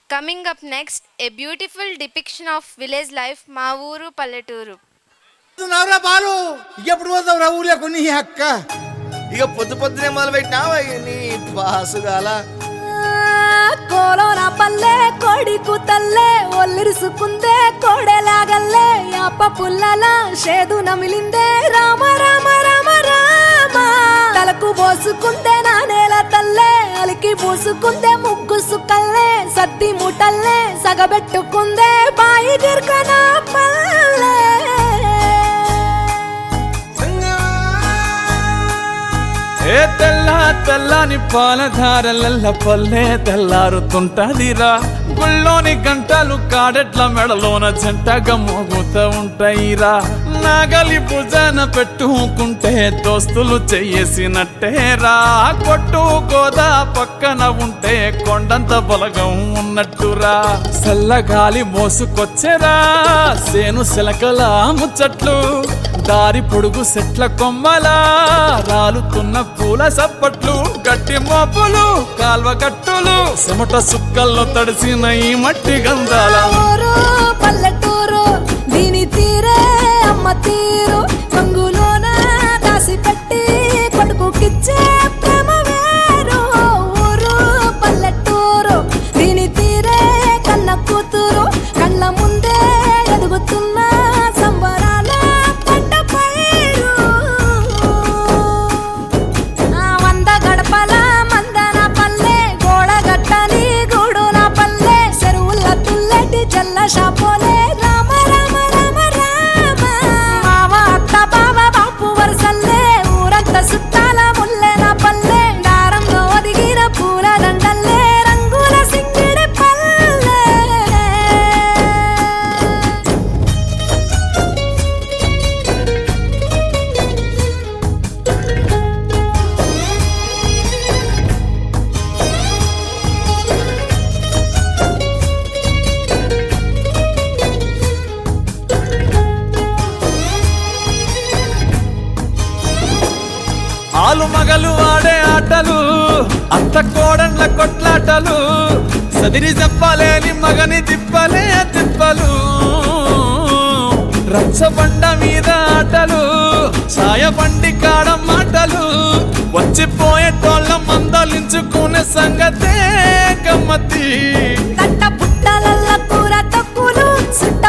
Coming up next, a beautiful depiction of village life, మా ఊరు పల్లెటూరు. నవరా బాలు ఎప్పుడు పోతావురా ఊర్లో కొన్ని అక్క ఇక పొద్దునే మొదలు పెట్టినావా నీ బాసుగాల కోలోన పల్లె కోడి కూతల్లే ఒల్లిరుసుకుందే కోడెలాగల్లే యాప పుల్లల షేదు నమిలిందే రామ రామ రామ రామ తలకు పోసుకుందే నానేల తల్లే అలికి పూసుకుందే ముగ్గు సుక్కల్లే సద్ది ముటల్లే సగబెట్టుకుందే బాయి గిర్కన పల్లె ఏ తెల్లని పాలధారలల్ల పల్లె తెల్లారుతుంటదిరా గుళ్ళోని గంటలు కాడెట్ల మెడలోన జంటగా మోగుతూ ఉంటాయిరా నాగలి భుజాన పెట్టుకుంటే దోస్తులు చెయ్యేసినట్టేరా కొట్టు గోదా పక్కన ఉంటే కొండంత బలగం ఉన్నట్టురా చల్లగాలి మోసుకొచ్చెరా సేను శిలకల ముచ్చట్లు దారి పొడుగు సెట్ల కొమ్మలా రాలుతున్న పూల సప్పట్లు గట్టి మోపులు కాల్వ కట్టులు చెమట సుక్కల్లో తడిసిన ఈ మట్టి గంధాల పల్లెటూరు దీని తీరే అమ్మ తీరు కంగులోన దాసి పెట్టి కొడుకుకిచ్చే ప్రేమ వేరు ఊరు పల్లెటూరు దీని తీరే కన్న కూతురు కళ్ళ ముందే ఎదుగుతున్న సంబరాల పంట పైరు వంద గడపల మందన పల్లె గోడ గట్టని గూడున పల్లె చెరువుల తుల్లటి జల్ల షాపోలే రామ రామ రామ రామ మావ అత్త బావ బాపు వరసల్లే ఊరంత సుట్టాల ముల్లెన పల్లె దారంలో ఒదిగిన పూల దండల్లే రంగుల సింగిడి పల్లె ఆలు మగలు ఆడే ఆటలు అత్త కోడళ్ళ కొట్లాటలు సదిరి చెప్పలేని మగని తిప్పలే తిప్పలు రచ్చబండ మీద ఆటలు సాయబండి కాడ మాటలు వచ్చిపోయేటోళ్ళ మందలించుకునే సంగతే గమ్మతి తట్ట పుట్టలల్ల కూర తక్కులు సుట్ట